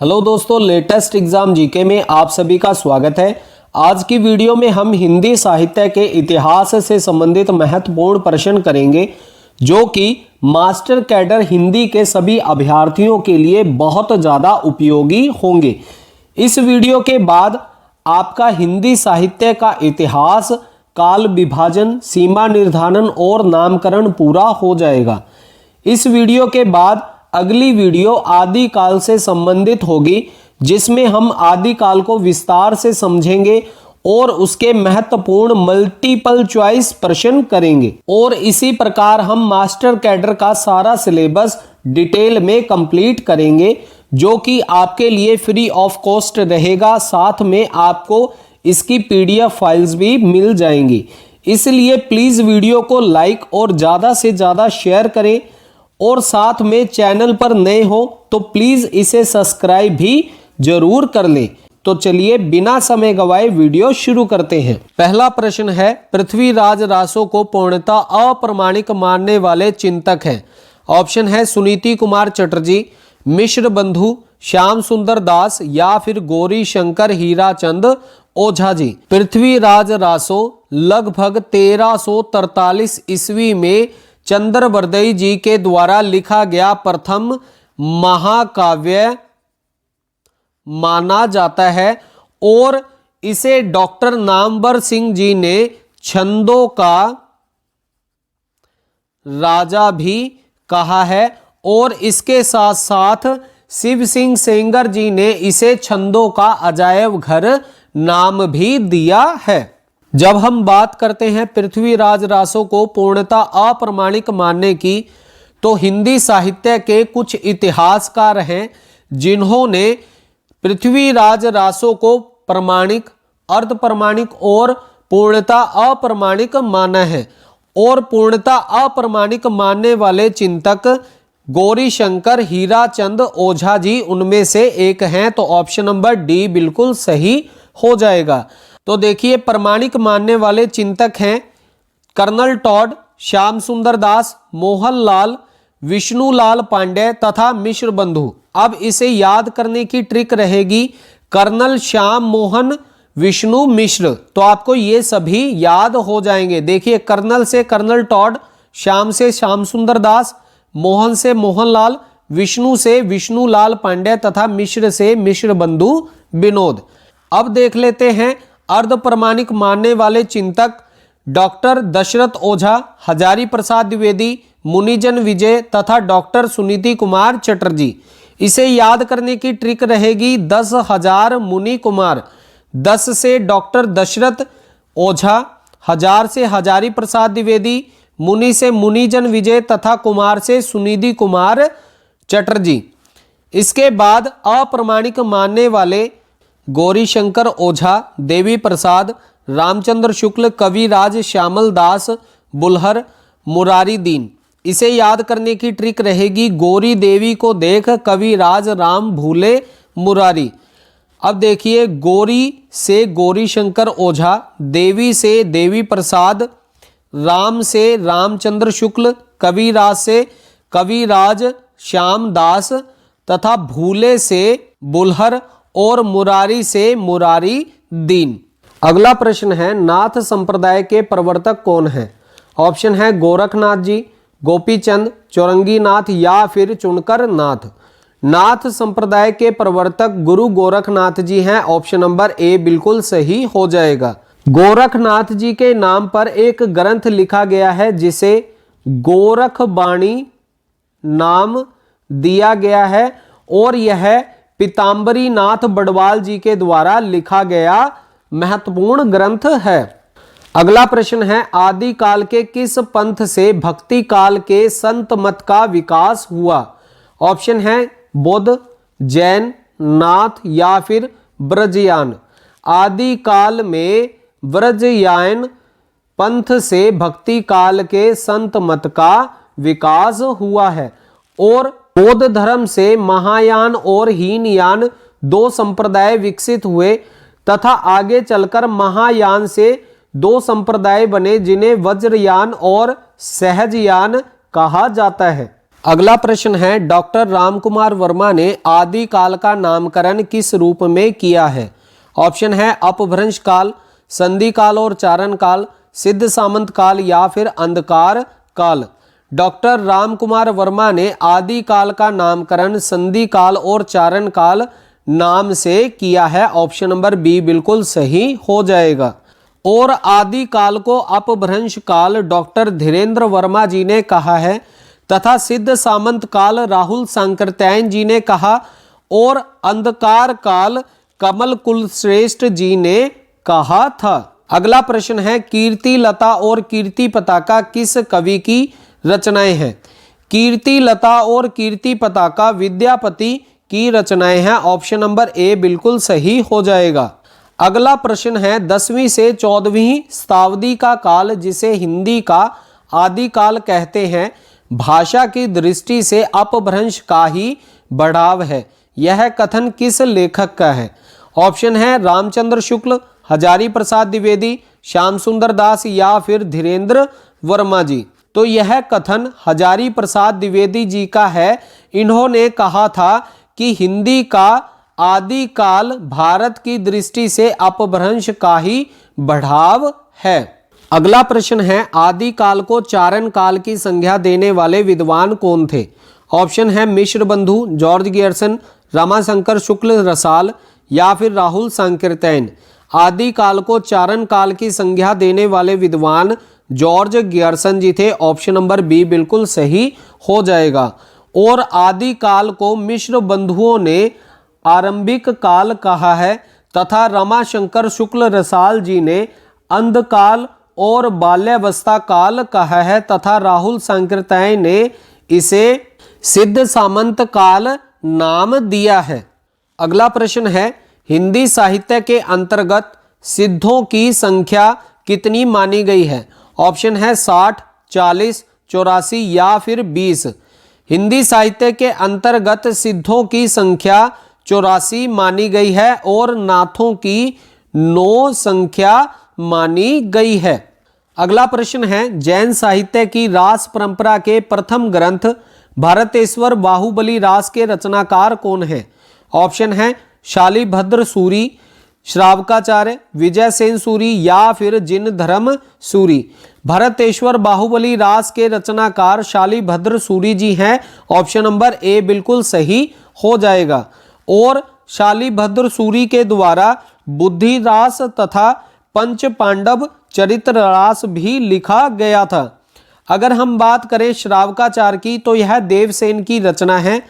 Hello दोस्तों, latest exam GK में आप सभी का स्वागत है। आज की वीडियो में हम हिंदी साहित्य के इतिहास से संबंधित महत्वपूर्ण प्रश्न करेंगे जो कि मास्टर कैडर हिंदी के सभी अभ्यर्थियों के लिए बहुत ज़्यादा उपयोगी होंगे। इस वीडियो के बाद आपका हिंदी साहित्य का इतिहास, काल विभाजन, सीमा निर्धारण और नामकरण पूरा हो जाएगा। इस वीडियो के बाद अगली वीडियो आदिकाल से संबंधित होगी जिसमें हम आदिकाल को विस्तार से समझेंगे और उसके महत्वपूर्ण मल्टीपल चॉइस प्रश्न करेंगे। और इसी प्रकार हम मास्टर कैडर का सारा सिलेबस डिटेल में कंप्लीट करेंगे जो कि आपके लिए फ्री ऑफ कॉस्ट रहेगा। साथ में आपको इसकी पीडीएफ फाइल्स भी मिल जाएंगी। इसलिए प्लीज वीडियो को लाइक और ज़्यादा से ज़्यादा शेयर करें और साथ में चैनल पर नए हो तो प्लीज इसे सब्सक्राइब भी जरूर कर लें। तो चलिए बिना समय गवाए वीडियो शुरू करते हैं। पहला प्रश्न है, पृथ्वीराज रासो को पूर्णतः अप्रमाणिक मानने वाले चिंतक हैं। ऑप्शन है सुनीति कुमार चटर्जी, मिश्र बंधु, श्याम सुंदर दास या फिर गौरी शंकर हीराचंद ओझा जी। पृथ्वीराज रासो लगभग 1343 ईस्वी में चंद्रबरदई जी के द्वारा लिखा गया प्रथम महाकाव्य माना जाता है और इसे डॉक्टर नामवर सिंह जी ने छंदों का राजा भी कहा है और इसके साथ साथ शिव सिंह सेंगर जी ने इसे छंदों का अजायब घर नाम भी दिया है। जब हम बात करते हैं पृथ्वीराज रासो को पूर्णतः अप्रमाणिक मानने की, तो हिंदी साहित्य के कुछ इतिहासकार हैं जिन्होंने पृथ्वीराज रासो को प्रमाणिक, अर्ध प्रमाणिक और पूर्णतः अप्रमाणिक माना है। और पूर्णतः अप्रमाणिक मानने वाले चिंतक गौरी शंकर हीराचंद ओझा जी उनमें से एक हैं। तो ऑप्शन नंबर डी बिल्कुल सही हो जाएगा। तो देखिए, प्रमाणिक मानने वाले चिंतक हैं कर्नल टॉड, श्याम सुंदर दास, मोहनलाल, विष्णुलाल पांडे तथा मिश्र बंधु। अब इसे याद करने की ट्रिक रहेगी, कर्नल, श्याम, मोहन, विष्णु, मिश्र, तो आपको ये सभी याद हो जाएंगे। देखिए, कर्नल से कर्नल टॉड, श्याम से श्याम सुंदर दास, मोहन से मोहनलाल, विष्णु से विष्णुलाल पांडे तथा मिश्र से मिश्र बंधु विनोद। अब देख लेते हैं अर्ध प्रमाणिक मानने वाले चिंतक डॉक्टर दशरथ ओझा, हजारी प्रसाद द्विवेदी, मुनिजन विजय तथा डॉक्टर सुनीति कुमार चटर्जी। इसे याद करने की ट्रिक रहेगी 10,000 मुनि कुमार। 10 से डॉक्टर दशरथ ओझा, 1000 से हजारी प्रसाद द्विवेदी, मुनि से मुनिजन विजय तथा कुमार से सुनीति कुमार चटर्जी। इसके बाद अप्रमाणिक मानने वाले गौरी शंकर ओझा, देवी प्रसाद, रामचंद्र शुक्ल, कविराज श्यामल दास, बुल्हर, मुरारी दीन। इसे याद करने की ट्रिक रहेगी गौरी देवी को देख कविराज राम भूले मुरारी। अब देखिए, गौरी से गौरी शंकर ओझा, देवी से देवी प्रसाद, राम से रामचंद्र शुक्ल, कविराज से कविराज श्याम दास तथा भूले से बुल्हर और मुरारी से मुरारी दीन। अगला प्रश्न है, नाथ संप्रदाय के प्रवर्तक कौन है? ऑप्शन है गोरखनाथ जी, गोपीचंद, चौरंगी नाथ या फिर चुनकर नाथ। नाथ संप्रदाय के प्रवर्तक गुरु गोरखनाथ जी हैं। ऑप्शन नंबर ए बिल्कुल सही हो जाएगा। गोरखनाथ जी के नाम पर एक ग्रंथ लिखा गया है जिसे गोरखबाणी नाम दिया गया है और यह पीताम्बरी नाथ बड़वाल जी के द्वारा लिखा गया महत्वपूर्ण ग्रंथ है। अगला प्रश्न है, आदिकाल के किस पंथ से भक्ति काल के संत मत का विकास हुआ? ऑप्शन है बौद्ध, जैन, नाथ या फिर ब्रजयान। आदिकाल में ब्रजयान पंथ से भक्ति काल के संत मत का विकास हुआ है और बौद्ध धर्म से महायान और हीनयान दो संप्रदाय विकसित हुए तथा आगे चलकर महायान से दो संप्रदाय बने जिन्हें वज्रयान और सहजयान कहा जाता है। अगला प्रश्न है, डॉक्टर रामकुमार वर्मा ने आदि काल का नामकरण किस रूप में किया है? ऑप्शन है अपभ्रंश काल, संधि काल और चारण काल, सिद्ध सामंत काल या फिर अंधकार काल। डॉक्टर रामकुमार वर्मा ने आदि काल का नामकरण संधि काल और चारण काल नाम से किया है। ऑप्शन नंबर बी बिल्कुल सही हो जाएगा। और आदि काल को अपभ्रंश काल डॉक्टर धीरेन्द्र वर्मा जी ने कहा है तथा सिद्ध सामंत काल राहुल सांकृत्यायन जी ने कहा और अंधकार काल कमल कुलश्रेष्ठ जी ने कहा था। अगला प्रश्न है, कीर्ति लता और कीर्ति पताका किस कवि की रचनाएं हैं? कीर्ति लता और कीर्ति पताका विद्यापति की रचनाएं हैं। ऑप्शन नंबर ए बिल्कुल सही हो जाएगा। अगला प्रश्न है, 10वीं से 14वीं शताब्दी का काल जिसे हिंदी का आदिकाल कहते हैं, भाषा की दृष्टि से अपभ्रंश का ही बढ़ाव है। यह कथन किस लेखक का है? ऑप्शन है रामचंद्र शुक्ल, हजारी प्रसाद द्विवेदी, श्याम सुंदर दास या फिर धीरेन्द्र वर्मा जी। तो यह कथन हजारी प्रसाद द्विवेदी जी का है। इन्होंने कहा था कि हिंदी का आदिकाल भारत की दृष्टि से अपभ्रंश का ही बढ़ाव है। अगला प्रश्न है, आदिकाल को चारण काल की संज्ञा देने वाले विद्वान कौन थे? ऑप्शन है मिश्र बंधु, जॉर्ज गियर्सन, रमाशंकर शुक्ल रसाल या फिर राहुल सांकृत्यायन। आदिकाल को चारण काल की संज्ञा देने वाले विद्वान जॉर्ज गियर्सन जी थे। ऑप्शन नंबर बी बिल्कुल सही हो जाएगा। और आदिकाल को मिश्र बंधुओं ने आरंभिक काल कहा है तथा रमाशंकर शुक्ल रसाल जी ने अंधकाल और बाल्यावस्था काल कहा है तथा राहुल सांकृत्यायन ने इसे सिद्ध सामंत काल नाम दिया है। अगला प्रश्न है, हिंदी साहित्य के अंतर्गत सिद्धों की संख्या कितनी मानी गई है? ऑप्शन है 60, 40, 84 या फिर 20। हिंदी साहित्य के अंतर्गत सिद्धों की संख्या 84 मानी गई है और नाथों की 9 संख्या मानी गई है। अगला प्रश्न है, जैन साहित्य की रास परंपरा के प्रथम ग्रंथ भरतेश्वर बाहुबली रास के रचनाकार कौन है? ऑप्शन है शालिभद्र सूरी, श्रावकाचार्य, विजय सेन सूरी या फिर जिन धर्म सूरी। भरतेश्वर बाहुबली रास के रचनाकार शालिभद्र सूरी जी हैं। ऑप्शन नंबर ए बिल्कुल सही हो जाएगा। और शालिभद्र सूरी के द्वारा बुद्धि रास तथा पंच पांडव चरित्र रास भी लिखा गया था। अगर हम बात करें श्रावकाचार्य की तो यह देवसेन की रचना है।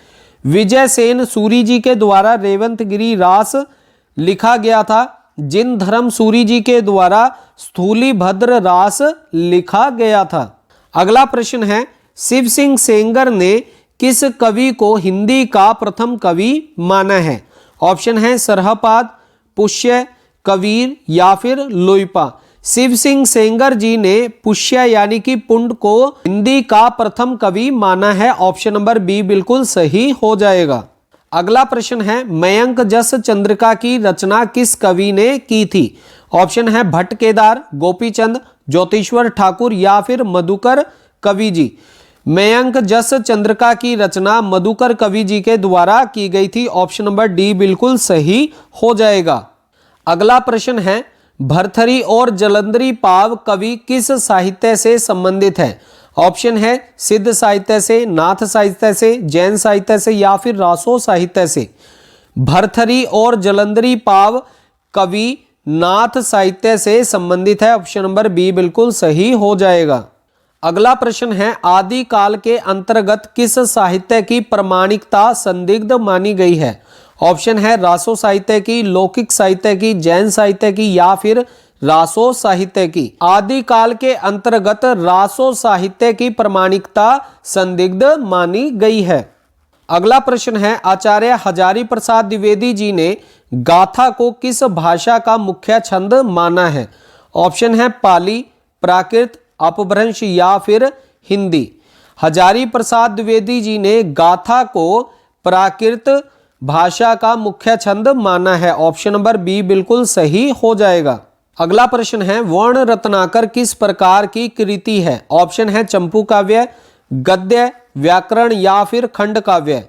विजय सेन सूरी जी के द्वारा रेवंतगिरी रास लिखा गया था। जिन धर्म सूरी जी के द्वारा स्थूलीभद्र रास लिखा गया था। अगला प्रश्न है, शिव सिंह सेंगर ने किस कवि को हिंदी का प्रथम कवि माना है? ऑप्शन है सरहपाद, पुष्य, कबीर या फिर लोईपा। शिव सिंह सेंगर जी ने पुष्य यानी कि पुंड को हिंदी का प्रथम कवि माना है। ऑप्शन नंबर बी बिल्कुल सही हो जाएगा। अगला प्रश्न है, मयंक जस चंद्रिका की रचना किस कवि ने की थी? ऑप्शन है भट्ट केदार, गोपीचंद, ज्योतिश्वर ठाकुर या फिर मधुकर कवि जी। मयंक जस चंद्रिका की रचना मधुकर कवि जी के द्वारा की गई थी। ऑप्शन नंबर डी बिल्कुल सही हो जाएगा। अगला प्रश्न है, भरथरी और जलंधरी पाव कवि किस साहित्य से संबंधित है? ऑप्शन है सिद्ध साहित्य से, नाथ साहित्य से, जैन साहित्य से या फिर रासो साहित्य से। भरथरी और जलंधरी पाव कवि नाथ साहित्य से संबंधित है। ऑप्शन नंबर बी बिल्कुल सही हो जाएगा। अगला प्रश्न है, आदिकाल के अंतर्गत किस साहित्य की प्रमाणिकता संदिग्ध मानी गई है? ऑप्शन है रासो साहित्य की, लौकिक साहित्य की, जैन साहित्य की या फिर रासो साहित्य की। आदिकाल के अंतर्गत रासो साहित्य की प्रमाणिकता संदिग्ध मानी गई है। अगला प्रश्न है, आचार्य हजारी प्रसाद द्विवेदी जी ने गाथा को किस भाषा का मुख्य छंद माना है? ऑप्शन है पाली, प्राकृत, अपभ्रंश या फिर हिंदी। हजारी प्रसाद द्विवेदी जी ने गाथा को प्राकृत भाषा का मुख्य छंद माना है। ऑप्शन नंबर बी बिल्कुल सही हो जाएगा। अगला प्रश्न है, वर्ण रत्नाकर किस प्रकार की कृति है? ऑप्शन है चंपू काव्य, गद्य, व्याकरण या फिर खंड काव्य।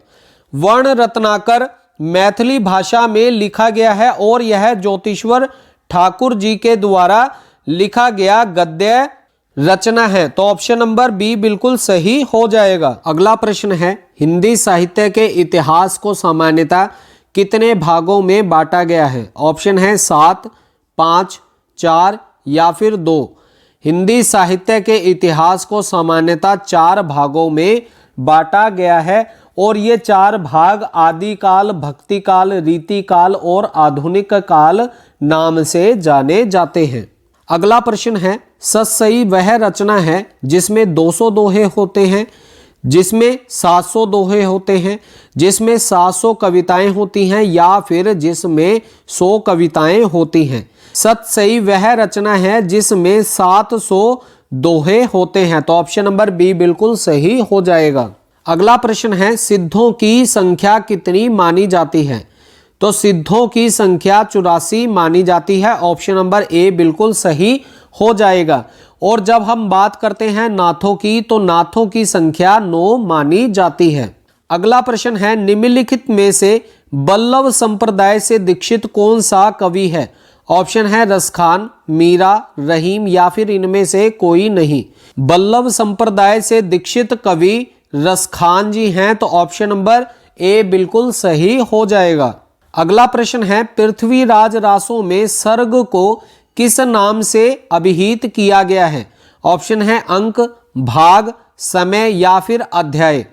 वर्ण रत्नाकर मैथिली भाषा में लिखा गया है और यह ज्योतिश्वर ठाकुर जी के द्वारा लिखा गया गद्य रचना है। तो ऑप्शन नंबर बी बिल्कुल सही हो जाएगा। अगला प्रश्न है, हिंदी साहित्य के इतिहास को सामान्यतः कितने भागों में बांटा गया है? ऑप्शन है 7, 5, 4 या फिर 2। हिंदी साहित्य के इतिहास को सामान्यतः 4 भागों में बांटा गया है और ये 4 भाग आदिकाल, भक्तिकाल, रीतिकाल और आधुनिक काल नाम से जाने जाते हैं। अगला प्रश्न है, सतसई वह रचना है जिसमें 200 दोहे होते हैं, जिसमें 700 दोहे होते हैं, जिसमें 700 कविताएं होती हैं या फिर जिसमें 100 कविताएं होती हैं। सतसई वह रचना है जिसमें 700 दोहे होते हैं। तो ऑप्शन नंबर बी बिल्कुल सही हो जाएगा। अगला प्रश्न है, सिद्धों की संख्या कितनी मानी जाती है? तो सिद्धों की संख्या 84 मानी जाती है। ऑप्शन नंबर ए बिल्कुल सही हो जाएगा। और जब हम बात करते हैं नाथों की, तो नाथों की संख्या 9 मानी जाती है। अगला प्रश्न है, निम्नलिखित में से बल्लभ संप्रदाय से दीक्षित कौन सा कवि है? ऑप्शन है रसखान, मीरा, रहीम या फिर इनमें से कोई नहीं। बल्लभ संप्रदाय से दीक्षित कवि रसखान जी हैं। तो ऑप्शन नंबर ए बिल्कुल सही हो जाएगा। अगला प्रश्न है, पृथ्वीराज रासों में सर्ग को किस नाम से अभिहित किया गया है? ऑप्शन है अंक, भाग, समय या फिर अध्याय।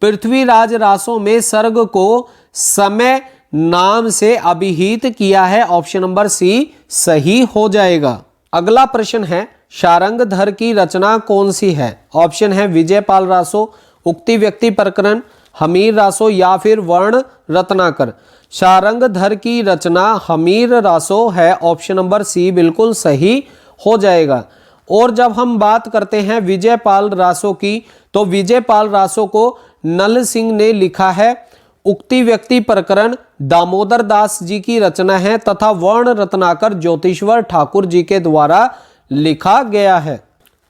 पृथ्वीराज रासों में सर्ग को समय नाम से अभिहित किया है। ऑप्शन नंबर सी सही हो जाएगा। अगला प्रश्न है, शारंगधर की रचना कौन सी है? ऑप्शन है विजयपाल रासो, उक्ति व्यक्ति प्रकरण, हमीर रासो या फिर वर्ण रत्नाकर। शारंगधर की रचना हमीर रासो है। ऑप्शन नंबर सी बिल्कुल सही हो जाएगा। और जब हम बात करते हैं विजयपाल रासो की, तो विजयपाल रासो को नल सिंह ने लिखा है। उक्ति व्यक्ति प्रकरण दामोदर दास जी की रचना है तथा वर्ण रत्नाकर ज्योतिश्वर ठाकुर जी के द्वारा लिखा गया है।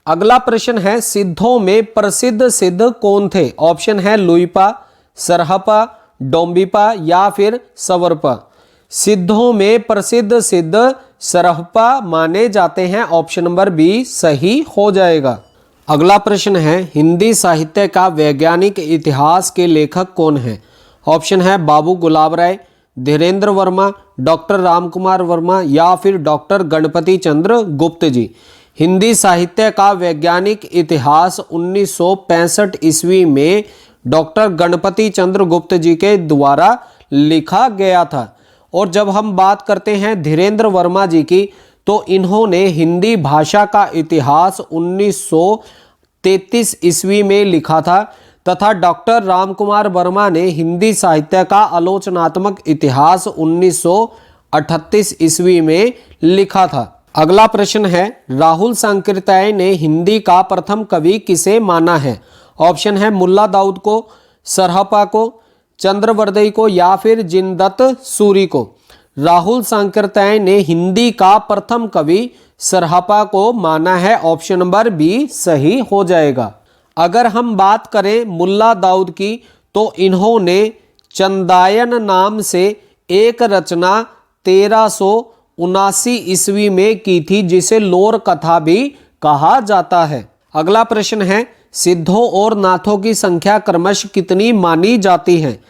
अगला प्रश्न है, सिद्धों में प्रसिद्ध सिद्ध कौन थे? ऑप्शन है लुइपा, सरहपा, डोंबिपा या फिर सवरपा। सिद्धों में प्रसिद्ध सिद्ध सरहपा माने जाते हैं। ऑप्शन नंबर बी सही हो जाएगा। अगला प्रश्न है, हिंदी साहित्य का वैज्ञानिक इतिहास के लेखक कौन है? ऑप्शन है बाबू गुलाब राय, धीरेन्द्र वर्मा, डॉक्टर रामकुमार वर्मा या फिर डॉक्टर गणपति चंद्र गुप्त जी। हिंदी साहित्य का वैज्ञानिक इतिहास 1965 ईस्वी में डॉक्टर गणपति चंद्र गुप्त जी के द्वारा लिखा गया था। और जब हम बात करते हैं धीरेन्द्र वर्मा जी की, तो इन्होंने हिंदी भाषा का इतिहास 1933 ईस्वी में लिखा था तथा डॉक्टर रामकुमार वर्मा ने हिंदी साहित्य का आलोचनात्मक इतिहास 1938 ईस्वी में लिखा था। अगला प्रश्न है, राहुल सांकृत्याय ने हिंदी का प्रथम कवि किसे माना है? ऑप्शन है मुल्ला दाऊद को, सरहपा को, चंद्रवर्दई को या फिर जिनदत्त सूरी को। राहुल सांकृत्याय ने हिंदी का प्रथम कवि सरहपा को माना है। ऑप्शन नंबर बी सही हो जाएगा। अगर हम बात करें मुल्ला दाऊद की, तो इन्होंने चंदायन नाम से एक रचना 1379 ईस्वी में की थी, जिसे लोर कथा भी कहा जाता है। अगला प्रश्न है, सिद्धों और नाथों की संख्या क्रमशः कितनी मानी जाती है?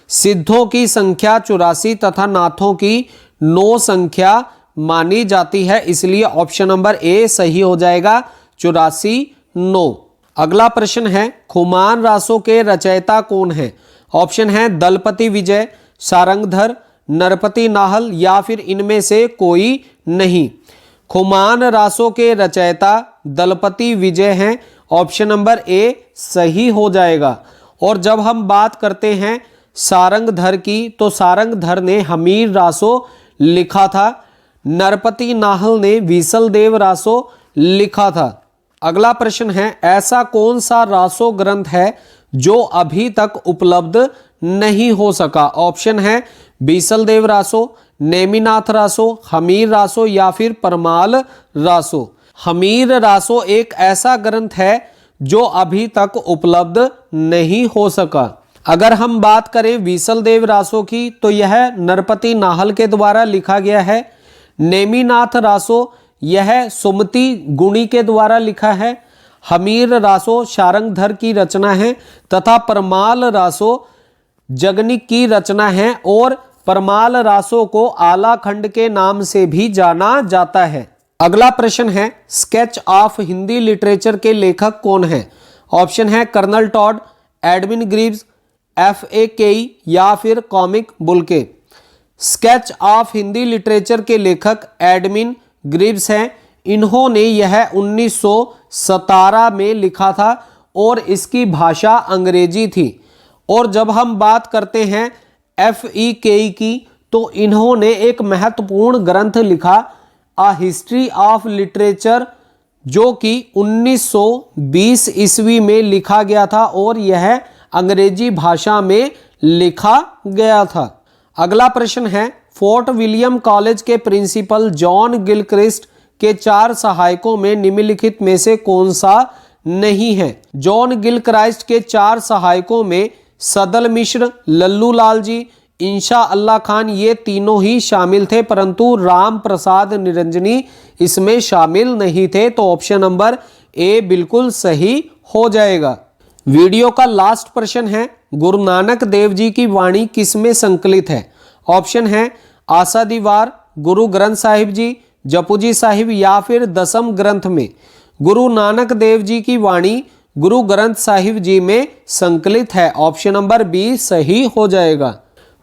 सिद्धों की संख्या 84 तथा नाथों की 9 संख्या मानी जाती है, इसलिए ऑप्शन नंबर ए सही हो जाएगा, 84 9। अगला प्रश्न है, खुमान रासों के रचयिता कौन है? ऑप्शन है दलपति विजय, सारंगधर, नरपति नाहल या फिर इनमें से कोई नहीं। खुमान रासों के रचयिता दलपति विजय हैं। ऑप्शन नंबर ए सही हो जाएगा। और जब हम बात करते हैं सारंगधर की, तो सारंगधर ने हमीर रासो लिखा था। नरपति नाहल ने विसलदेव रासो लिखा था। अगला प्रश्न है, ऐसा कौन सा रासो ग्रंथ है जो अभी तक उपलब्ध नहीं हो सका? ऑप्शन है बीसलदेव रासो, नेमिनाथ रासो, हमीर रासो या फिर परमाल रासो। हमीर रासो एक ऐसा ग्रंथ है जो अभी तक उपलब्ध नहीं हो सका। अगर हम बात करें विसलदेव रासो की तो यह नरपति नाहल के द्वारा लिखा गया है। नेमिनाथ रासो यह सुमति गुणी के द्वारा लिखा है। हमीर रासो शारंगधर की रचना है तथा परमाल रासो जगनिक की रचना है और परमाल रासो को आला खंड के नाम से भी जाना जाता है। अगला प्रश्न है स्केच ऑफ हिंदी लिटरेचर के लेखक कौन है? ऑप्शन है colonel Tod, Edwin Greaves, F.A. केई या फिर comic Bulcke. Sketch of Hindi literature के लेखक एडविन ग्रीव्स हैं। इन्होंने यह 1917 में लिखा था और इसकी भाषा अंग्रेजी थी। और जब हम बात करते हैं F.E. केई की तो इन्होंने एक महत्वपूर्ण ग्रंथ लिखा अ हिस्ट्री ऑफ लिटरेचर, जो कि 1920 ईस्वी में लिखा गया था और यह अंग्रेजी भाषा में लिखा गया था। अगला प्रश्न है फोर्ट विलियम कॉलेज के प्रिंसिपल जॉन गिलक्रिस्ट के 4 सहायकों में निम्नलिखित में से कौन सा नहीं है? जॉन गिलक्राइस्ट के 4 सहायकों में सदल मिश्र, लल्लू लाल जी, इंशा अल्लाह खान ये तीनों ही शामिल थे, परंतु राम प्रसाद निरंजनी इसमें शामिल नहीं थे। तो ऑप्शन नंबर ए बिल्कुल सही हो जाएगा। वीडियो का लास्ट प्रश्न है गुरु नानक देव जी की वाणी किसमें संकलित है? ऑप्शन है आसा दी वार, गुरु ग्रंथ साहिब जी, जपुजी साहिब या फिर दसम ग्रंथ में। गुरु नानक देव जी की वाणी गुरु ग्रंथ साहिब जी में संकलित है। ऑप्शन नंबर बी सही हो जाएगा।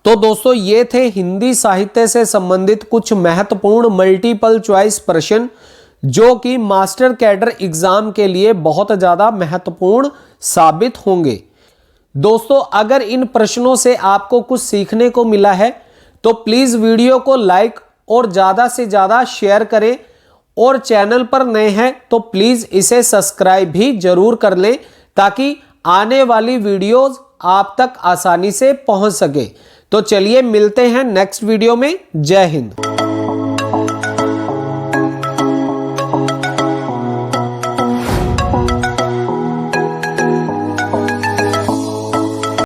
तो दोस्तों ये थे हिंदी साहित्य से संबंधित कुछ महत्वपूर्ण मल्टीपल चॉइस प्रश्न जो कि मास्टर कैडर एग्जाम के लिए बहुत ज्यादा महत्वपूर्ण साबित होंगे। दोस्तों अगर इन प्रश्नों से आपको कुछ सीखने को मिला है तो प्लीज वीडियो को लाइक और ज्यादा से ज्यादा शेयर करें और चैनल पर नए हैं तो प्लीज इसे सब्सक्राइब भी जरूर कर लें ताकि आने वाली वीडियोस आप तक आसानी से पहुंच सके। तो चलिए मिलते हैं नेक्स्ट वीडियो में। जय हिंद।